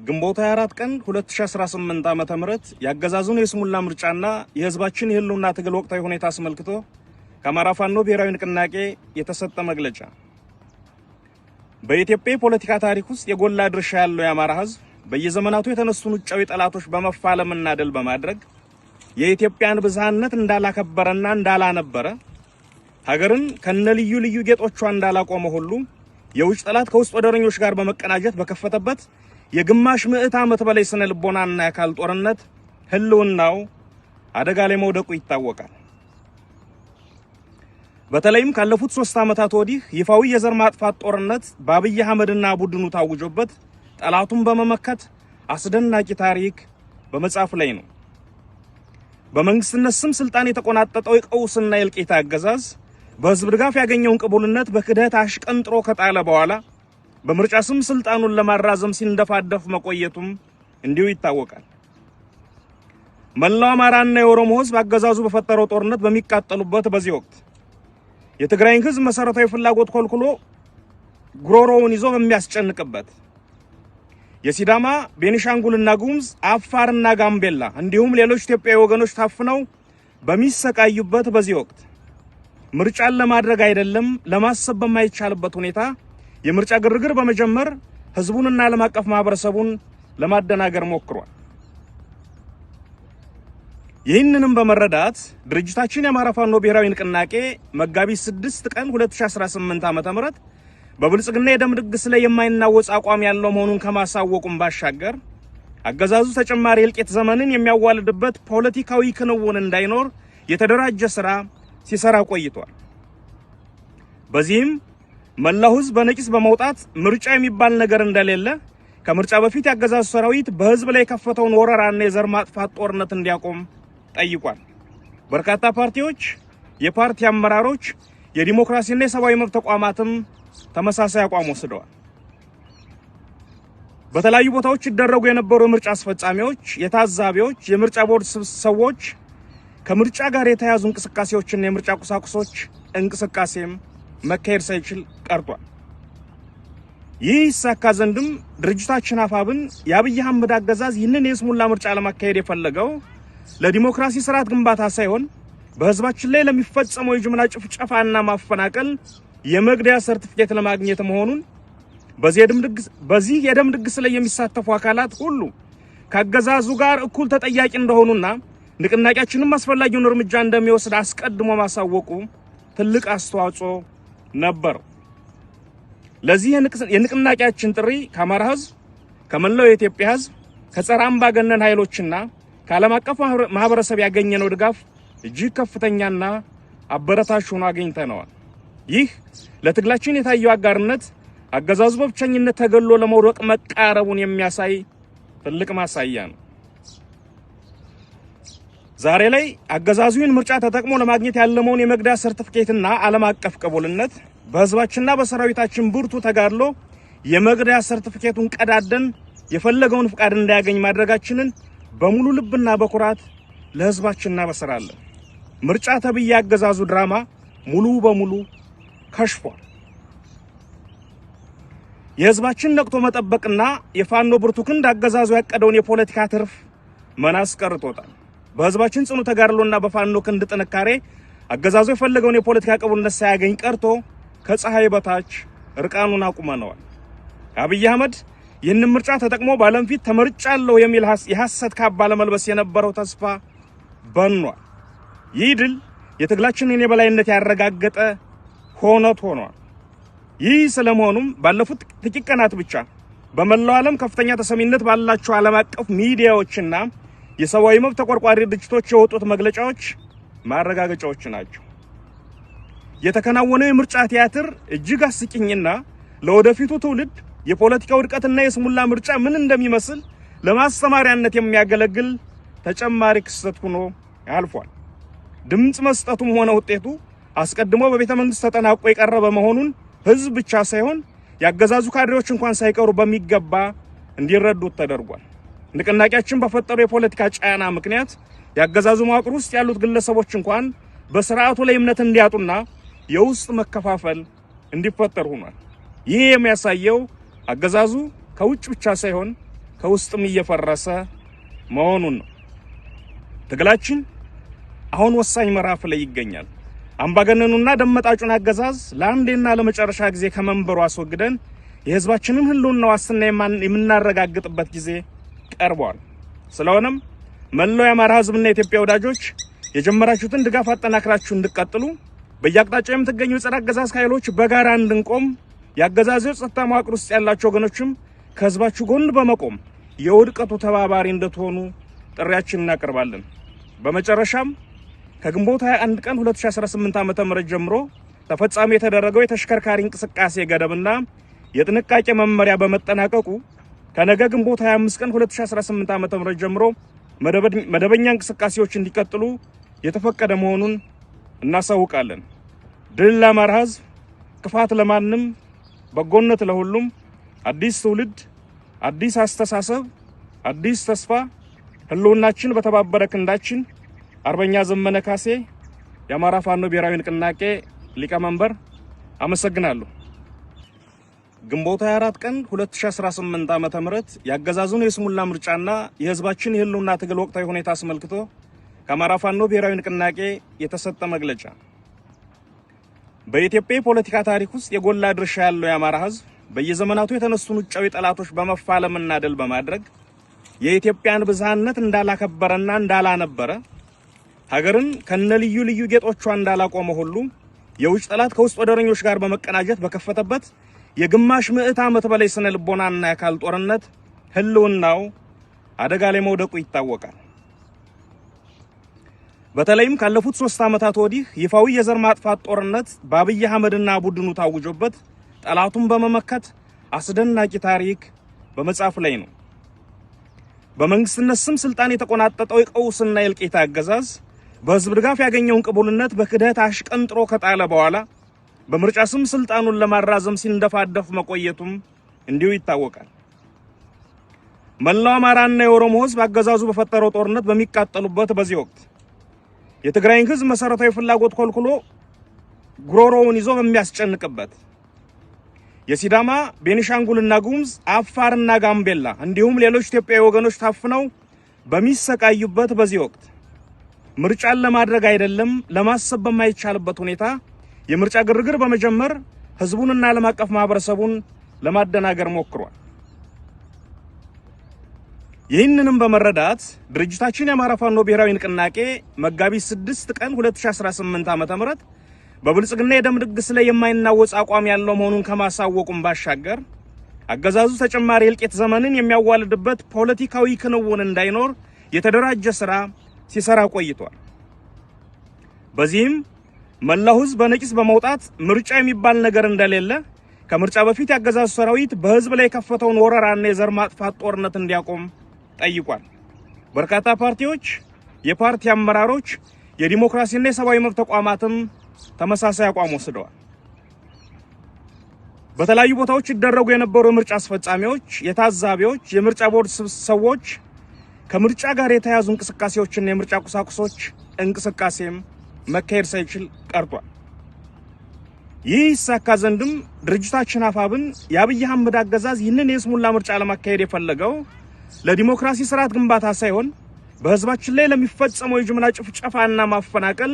ግንቦት 24 ቀን 2018 ዓመተ ምህረት ያገዛዙን የስሙላ ምርጫና የህዝባችን የህልውና ትግል ወቅታዊ ሁኔታ አስመልክቶ ከአማራ ፋኖ ብሔራዊ ንቅናቄ የተሰጠ መግለጫ። በኢትዮጵያ ፖለቲካ ታሪክ ውስጥ የጎላ ድርሻ ያለው የአማራ ህዝብ በየዘመናቱ የተነሱን ውጫዊ ጠላቶች በመፋለምና ድል በማድረግ የኢትዮጵያን ብዝሃነት እንዳላከበረና እንዳላነበረ ሀገርን ከነልዩ ልዩ ጌጦቿ እንዳላቆመ ሁሉ የውጭ ጠላት ከውስጥ ወደረኞች ጋር በመቀናጀት በከፈተበት የግማሽ ምዕት ዓመት በላይ ስነ ልቦናና የአካል ጦርነት ህልውናው አደጋ ላይ መውደቁ ይታወቃል። በተለይም ካለፉት 3 ዓመታት ወዲህ ይፋዊ የዘር ማጥፋት ጦርነት በአብይ አህመድና ቡድኑ ታውጆበት ጠላቱን በመመከት አስደናቂ ታሪክ በመጻፍ ላይ ነው። በመንግስትነት ስም ስልጣን የተቆናጠጠው የቀውስና የእልቂት አገዛዝ በህዝብ ድጋፍ ያገኘውን ቅቡልነት በክደት አሽቀንጥሮ ከጣለ በኋላ በምርጫ ስም ስልጣኑን ለማራዘም ሲንደፋደፍ መቆየቱም እንዲሁ ይታወቃል። መላው አማራና የኦሮሞ ህዝብ አገዛዙ በፈጠረው ጦርነት በሚቃጠሉበት በዚህ ወቅት የትግራይን ህዝብ መሰረታዊ ፍላጎት ኮልኩሎ ጉሮሮውን ይዞ በሚያስጨንቅበት የሲዳማ፣ ቤኒሻንጉልና ጉሙዝ፣ አፋርና ጋምቤላ እንዲሁም ሌሎች ኢትዮጵያዊ ወገኖች ታፍነው በሚሰቃዩበት በዚህ ወቅት ምርጫን ለማድረግ አይደለም ለማሰብ በማይቻልበት ሁኔታ የምርጫ ግርግር በመጀመር ህዝቡንና ዓለም አቀፍ ማህበረሰቡን ለማደናገር ሞክሯል። ይህንንም በመረዳት ድርጅታችን የአማራ ፋኖ ብሔራዊ ንቅናቄ መጋቢት 6 ቀን 2018 ዓ.ም በብልጽግና የደም ድግስ ላይ የማይናወጽ አቋም ያለው መሆኑን ከማሳወቁም ባሻገር አገዛዙ ተጨማሪ የእልቂት ዘመንን የሚያዋልድበት ፖለቲካዊ ክንውን እንዳይኖር የተደራጀ ስራ ሲሰራ ቆይቷል። በዚህም መላው ህዝብ በነቂስ በመውጣት ምርጫ የሚባል ነገር እንደሌለ ከምርጫ በፊት ያገዛዙ ሰራዊት በህዝብ ላይ የከፈተውን ወረራና የዘር ማጥፋት ጦርነት እንዲያቆም ጠይቋል። በርካታ ፓርቲዎች፣ የፓርቲ አመራሮች፣ የዲሞክራሲና የሰብአዊ መብት ተቋማትም ተመሳሳይ አቋም ወስደዋል። በተለያዩ ቦታዎች ይደረጉ የነበሩ የምርጫ አስፈጻሚዎች፣ የታዛቢዎች፣ የምርጫ ቦርድ ሰዎች ከምርጫ ጋር የተያዙ እንቅስቃሴዎችና የምርጫ ቁሳቁሶች እንቅስቃሴም መካሄድ ሳይችል ቀርቷል። ይህ ይሳካ ዘንድም ድርጅታችን አፋብን የአብይ አህመድ አገዛዝ ይህንን የስሙላ ምርጫ ለማካሄድ የፈለገው ለዲሞክራሲ ስርዓት ግንባታ ሳይሆን በህዝባችን ላይ ለሚፈጸመው የጅምላ ጭፍጨፋና ማፈናቀል የመግደያ ሰርቲፊኬት ለማግኘት መሆኑን በዚህ የደም ድግስ ላይ የሚሳተፉ አካላት ሁሉ ከአገዛዙ ጋር እኩል ተጠያቂ እንደሆኑና ንቅናቄያችንም አስፈላጊውን እርምጃ እንደሚወስድ አስቀድሞ ማሳወቁ ትልቅ አስተዋጽኦ ነበር። ለዚህ የንቅናቄያችን ጥሪ ከአማራ ህዝብ፣ ከመላው የኢትዮጵያ ህዝብ፣ ከጸረ አምባገነን ኃይሎችና ከዓለም አቀፍ ማህበረሰብ ያገኘነው ድጋፍ እጅግ ከፍተኛና አበረታች ሆኖ አግኝተነዋል። ይህ ለትግላችን የታየው አጋርነት አገዛዙ በብቸኝነት ተገሎ ለመውደቅ መቃረቡን የሚያሳይ ትልቅ ማሳያ ነው። ዛሬ ላይ አገዛዙን ምርጫ ተጠቅሞ ለማግኘት ያለመውን የመግደያ ሰርቲፊኬትና ዓለም አቀፍ ቅቡልነት በህዝባችንና በሰራዊታችን ብርቱ ተጋድሎ የመግደያ ሰርቲፊኬቱን ቀዳደን የፈለገውን ፍቃድ እንዳያገኝ ማድረጋችንን በሙሉ ልብና በኩራት ለህዝባችን እናበስራለን። ምርጫ ተብዬ አገዛዙ ድራማ ሙሉ በሙሉ ከሽፏል። የህዝባችን ነቅቶ መጠበቅና የፋኖ ብርቱ ክንድ አገዛዙ ያቀደውን የፖለቲካ ትርፍ መናስ ቀርቶታል። በህዝባችን ጽኑ ተጋድሎና በፋኖ ክንድ ጥንካሬ አገዛዙ የፈለገውን የፖለቲካ ቅቡልነት ሳያገኝ ቀርቶ ከፀሐይ በታች እርቃኑን አቁመነዋል። አብይ አህመድ ይህንን ምርጫ ተጠቅሞ በዓለም ፊት ተመርጫለሁ የሚል የሐሰት ካባ ለመልበስ የነበረው ተስፋ በኗል። ይህ ድል የትግላችንን የበላይነት ያረጋገጠ ሆኖት ሆኗል። ይህ ስለመሆኑም ባለፉት ጥቂት ቀናት ብቻ በመላው ዓለም ከፍተኛ ተሰሚነት ባላቸው ዓለም አቀፍ ሚዲያዎችና የሰብአዊ መብት ተቆርቋሪ ድርጅቶች የወጡት መግለጫዎች ማረጋገጫዎች ናቸው። የተከናወነው የምርጫ ቲያትር እጅግ አስቂኝና ለወደፊቱ ትውልድ የፖለቲካ ውድቀትና የስሙላ ምርጫ ምን እንደሚመስል ለማስተማሪያነት የሚያገለግል ተጨማሪ ክስተት ሆኖ አልፏል። ድምጽ መስጠቱም ሆነ ውጤቱ አስቀድሞ በቤተ መንግስት ተጠናቆ የቀረበ መሆኑን ህዝብ ብቻ ሳይሆን ያገዛዙ ካድሬዎች እንኳን ሳይቀሩ በሚገባ እንዲረዱት ተደርጓል። ንቅናቄያችን በፈጠረው የፖለቲካ ጫና ምክንያት ያገዛዙ መዋቅር ውስጥ ያሉት ግለሰቦች እንኳን በስርዓቱ ላይ እምነት እንዲያጡና የውስጥ መከፋፈል እንዲፈጠር ሆኗል። ይህ የሚያሳየው አገዛዙ ከውጭ ብቻ ሳይሆን ከውስጥም እየፈረሰ መሆኑን ነው። ትግላችን አሁን ወሳኝ ምዕራፍ ላይ ይገኛል። አምባገነኑና ደመጣጩን አገዛዝ ለአንዴና ለመጨረሻ ጊዜ ከመንበሩ አስወግደን የህዝባችንን ህልውና ዋስትና የምናረጋግጥበት ጊዜ ቀርቧል። ስለሆነም መላው የአማራ ህዝብና የኢትዮጵያ ወዳጆች የጀመራችሁትን ድጋፍ አጠናክራችሁ እንድትቀጥሉ በየአቅጣጫው የምትገኙ የጸረ አገዛዝ ኃይሎች በጋራ እንድንቆም የአገዛዙ ጸጥታ መዋቅር ውስጥ ያላችሁ ወገኖችም ከህዝባችሁ ጎን በመቆም የውድቀቱ ተባባሪ እንድትሆኑ ጥሪያችንን እናቀርባለን። በመጨረሻም ከግንቦት 21 ቀን 2018 ዓ.ም ጀምሮ ተፈጻሚ የተደረገው የተሽከርካሪ እንቅስቃሴ ገደብና የጥንቃቄ መመሪያ በመጠናቀቁ ከነገ ግንቦት 25 ቀን 2018 ዓ.ም ጀምሮ መደበኛ እንቅስቃሴዎች እንዲቀጥሉ የተፈቀደ መሆኑን እናሳውቃለን። ድል ለአማራ ህዝብ፣ ክፋት ለማንም፣ በጎነት ለሁሉም። አዲስ ትውልድ፣ አዲስ አስተሳሰብ፣ አዲስ ተስፋ። ህልውናችን በተባበረ ክንዳችን። አርበኛ ዘመነ ካሴ፣ የአማራ ፋኖ ብሔራዊ ንቅናቄ ሊቀመንበር። አመሰግናለሁ። ግንቦት 24 ቀን 2018 ዓ.ም ያገዛዙን የስሙላ ምርጫና የህዝባችን የህልውና ትግል ወቅታዊ ሁኔታ አስመልክቶ ከአማራ ፋኖ ብሔራዊ ንቅናቄ የተሰጠ መግለጫ። በኢትዮጵያ የፖለቲካ ታሪክ ውስጥ የጎላ ድርሻ ያለው የአማራ ህዝብ በየዘመናቱ የተነሱን ውጫዊ ጠላቶች በመፋለምና ድል በማድረግ የኢትዮጵያን ብዝሃነት እንዳላከበረና እንዳላነበረ ሀገርን ከነልዩ ልዩ ጌጦቿ እንዳላቆመ ሁሉ የውጭ ጠላት ከውስጥ ወደረኞች ጋር በመቀናጀት በከፈተበት የግማሽ ምዕት ዓመት በላይ ስነ ልቦናና የአካል ጦርነት ህልውናው አደጋ ላይ መውደቁ ይታወቃል። በተለይም ካለፉት 3 ዓመታት ወዲህ ይፋዊ የዘር ማጥፋት ጦርነት በአብይ አህመድና ቡድኑ ታውጆበት ጠላቱን በመመከት አስደናቂ ታሪክ በመጻፍ ላይ ነው። በመንግስትነት ስም ስልጣን የተቆናጠጠው የቀውስና የእልቂት አገዛዝ በህዝብ ድጋፍ ያገኘውን ቅቡልነት በክደት አሽቀንጥሮ ከጣለ በኋላ በምርጫ ስም ስልጣኑን ለማራዘም ሲንደፋደፍ መቆየቱም እንዲሁ ይታወቃል። መላው አማራና የኦሮሞ ህዝብ አገዛዙ በፈጠረው ጦርነት በሚቃጠሉበት በዚህ ወቅት የትግራይን ህዝብ መሰረታዊ ፍላጎት ኮልኩሎ ጉሮሮውን ይዞ በሚያስጨንቅበት የሲዳማ፣ ቤኒሻንጉልና ጉሙዝ፣ አፋርና ጋምቤላ እንዲሁም ሌሎች ኢትዮጵያዊ ወገኖች ታፍነው በሚሰቃዩበት በዚህ ወቅት ምርጫን ለማድረግ አይደለም ለማሰብ በማይቻልበት ሁኔታ የምርጫ ግርግር በመጀመር ህዝቡንና ዓለም አቀፍ ማህበረሰቡን ለማደናገር ሞክሯል። ይህንንም በመረዳት ድርጅታችን የአማራ ፋኖ ብሔራዊ ንቅናቄ መጋቢት 6 ቀን 2018 ዓ.ም በብልጽግና የደም ድግስ ላይ የማይናወጽ አቋም ያለው መሆኑን ከማሳወቁም ባሻገር አገዛዙ ተጨማሪ የእልቂት ዘመንን የሚያዋልድበት ፖለቲካዊ ክንውን እንዳይኖር የተደራጀ ስራ ሲሰራ ቆይቷል። በዚህም መላው ህዝብ በነቂስ በመውጣት ምርጫ የሚባል ነገር እንደሌለ ከምርጫ በፊት ያገዛዙ ሰራዊት በህዝብ ላይ የከፈተውን ወረራና የዘር ማጥፋት ጦርነት እንዲያቆም ጠይቋል። በርካታ ፓርቲዎች፣ የፓርቲ አመራሮች፣ የዲሞክራሲና የሰብአዊ መብት ተቋማትም ተመሳሳይ አቋም ወስደዋል። በተለያዩ ቦታዎች ይደረጉ የነበሩ የምርጫ አስፈጻሚዎች፣ የታዛቢዎች፣ የምርጫ ቦርድ ሰዎች ከምርጫ ጋር የተያዙ እንቅስቃሴዎችና የምርጫ ቁሳቁሶች እንቅስቃሴም መካሄድ ሳይችል ቀርቷል። ይህ ይሳካ ዘንድም ድርጅታችን አፋብን የአብይ አህመድ አገዛዝ ይህንን የስሙላ ምርጫ ለማካሄድ የፈለገው ለዲሞክራሲ ስርዓት ግንባታ ሳይሆን በህዝባችን ላይ ለሚፈጸመው የጅምላ ጭፍጨፋና ማፈናቀል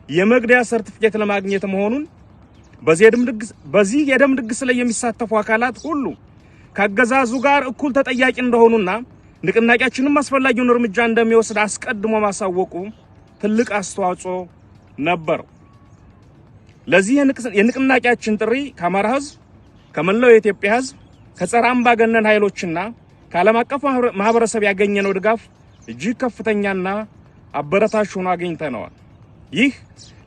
የመግደያ ሰርቲፊኬት ለማግኘት መሆኑን በዚህ የደም ድግስ ላይ የሚሳተፉ አካላት ሁሉ ከአገዛዙ ጋር እኩል ተጠያቂ እንደሆኑና ንቅናቄያችንም አስፈላጊውን እርምጃ እንደሚወስድ አስቀድሞ ማሳወቁ ትልቅ አስተዋጽኦ ነበር። ለዚህ የንቅናቄያችን ጥሪ ከአማራ ህዝብ፣ ከመላው የኢትዮጵያ ህዝብ፣ ከጸረ አምባገነን ኃይሎችና ከዓለም አቀፍ ማህበረሰብ ያገኘነው ድጋፍ እጅግ ከፍተኛና አበረታች ሆኖ አግኝተነዋል። ይህ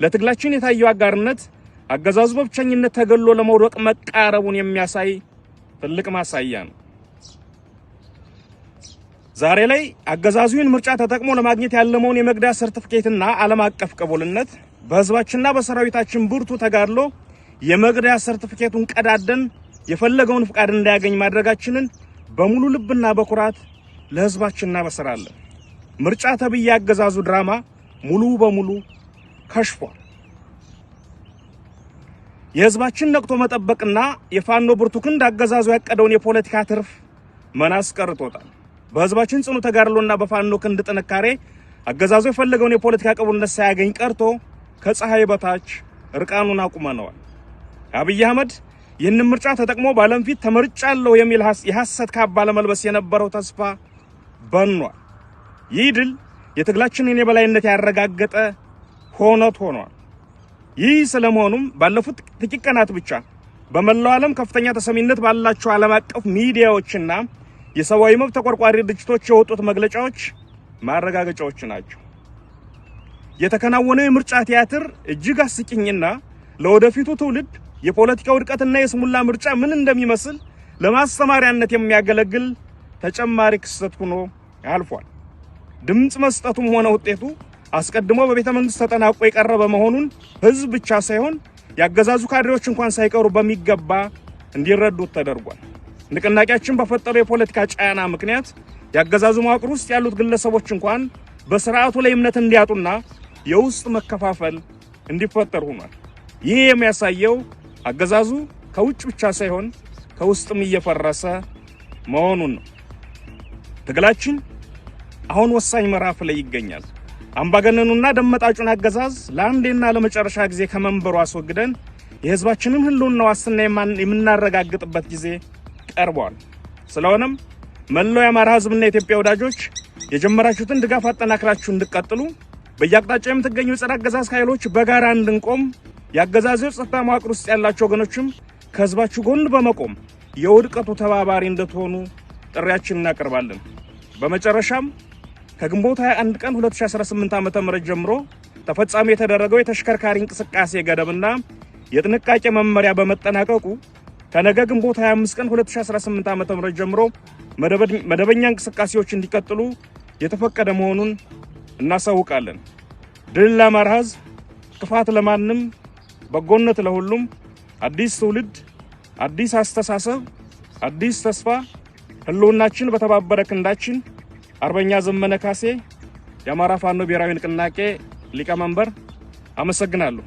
ለትግላችን የታየው አጋርነት አገዛዙ በብቸኝነት ተገሎ ለመውደቅ መቃረቡን የሚያሳይ ትልቅ ማሳያ ነው። ዛሬ ላይ አገዛዙን ምርጫ ተጠቅሞ ለማግኘት ያለመውን የመግደያ ሰርቲፊኬትና ዓለም አቀፍ ቅቡልነት በህዝባችንና በሰራዊታችን ብርቱ ተጋድሎ የመግደያ ሰርቲፊኬቱን ቀዳደን የፈለገውን ፍቃድ እንዳያገኝ ማድረጋችንን በሙሉ ልብና በኩራት ለህዝባችን እናበስራለን። ምርጫ ተብዬ አገዛዙ ድራማ ሙሉ በሙሉ ከሽፏል። የህዝባችን ነቅቶ መጠበቅና የፋኖ ብርቱ ክንድ አገዛዙ ያቀደውን የፖለቲካ ትርፍ መናስ ቀርቶታል። በህዝባችን ጽኑ ተጋድሎና በፋኖ ክንድ ጥንካሬ አገዛዙ የፈለገውን የፖለቲካ ቅቡልነት ሳያገኝ ቀርቶ ከፀሐይ በታች እርቃኑን አቁመነዋል። አብይ አህመድ ይህንን ምርጫ ተጠቅሞ ባለም ፊት ተመርጫለሁ የሚል የሐሰት ካባ ለመልበስ የነበረው ተስፋ በኗል። ይህ ድል የትግላችንን የበላይነት ያረጋገጠ ሆኖት ሆኗል። ይህ ስለመሆኑም ባለፉት ጥቂት ቀናት ብቻ በመላው ዓለም ከፍተኛ ተሰሚነት ባላቸው ዓለም አቀፍ ሚዲያዎችና የሰብአዊ መብት ተቆርቋሪ ድርጅቶች የወጡት መግለጫዎች ማረጋገጫዎች ናቸው። የተከናወነው የምርጫ ቲያትር እጅግ አስቂኝና ለወደፊቱ ትውልድ የፖለቲካ ውድቀትና የስሙላ ምርጫ ምን እንደሚመስል ለማስተማሪያነት የሚያገለግል ተጨማሪ ክስተት ሆኖ አልፏል። ድምጽ መስጠቱም ሆነ ውጤቱ አስቀድሞ በቤተ መንግስት ተጠናቆ የቀረበ መሆኑን ህዝብ ብቻ ሳይሆን ያገዛዙ ካድሬዎች እንኳን ሳይቀሩ በሚገባ እንዲረዱት ተደርጓል። ንቅናቄያችን በፈጠረው የፖለቲካ ጫና ምክንያት ያገዛዙ መዋቅር ውስጥ ያሉት ግለሰቦች እንኳን በስርዓቱ ላይ እምነት እንዲያጡና የውስጥ መከፋፈል እንዲፈጠር ሆኗል። ይህ የሚያሳየው አገዛዙ ከውጭ ብቻ ሳይሆን ከውስጥም እየፈረሰ መሆኑን ነው። ትግላችን አሁን ወሳኝ ምዕራፍ ላይ ይገኛል። አምባገነኑና ደመጣጩን አገዛዝ ለአንዴና ለመጨረሻ ጊዜ ከመንበሩ አስወግደን የህዝባችንን ህልውና ዋስትና የምናረጋግጥበት ጊዜ ቀርቧል። ስለሆነም መላው የአማራ ህዝብና የኢትዮጵያ ወዳጆች የጀመራችሁትን ድጋፍ አጠናክራችሁ እንድትቀጥሉ በየአቅጣጫው የምትገኙ የጸረ አገዛዝ ኃይሎች በጋራ እንድንቆም ያገዛዙ ጸጥታ መዋቅር ውስጥ ያላችሁ ወገኖችም ከህዝባችሁ ጎን በመቆም የውድቀቱ ተባባሪ እንድትሆኑ ጥሪያችንን እናቀርባለን። በመጨረሻም ከግንቦት 21 ቀን 2018 ዓ.ም ጀምሮ ተፈጻሚ የተደረገው የተሽከርካሪ እንቅስቃሴ ገደብና የጥንቃቄ መመሪያ በመጠናቀቁ ከነገ ግንቦት 25 ቀን 2018 ዓ.ም ጀምሮ መደበኛ እንቅስቃሴዎች እንዲቀጥሉ የተፈቀደ መሆኑን እናሳውቃለን። ድል ለአማራ ህዝብ፣ ክፋት ለማንም፣ በጎነት ለሁሉም። አዲስ ትውልድ፣ አዲስ አስተሳሰብ፣ አዲስ ተስፋ። ህልውናችን በተባበረ ክንዳችን። አርበኛ ዘመነ ካሴ፣ የአማራ ፋኖ ብሔራዊ ንቅናቄ ሊቀመንበር። አመሰግናለሁ።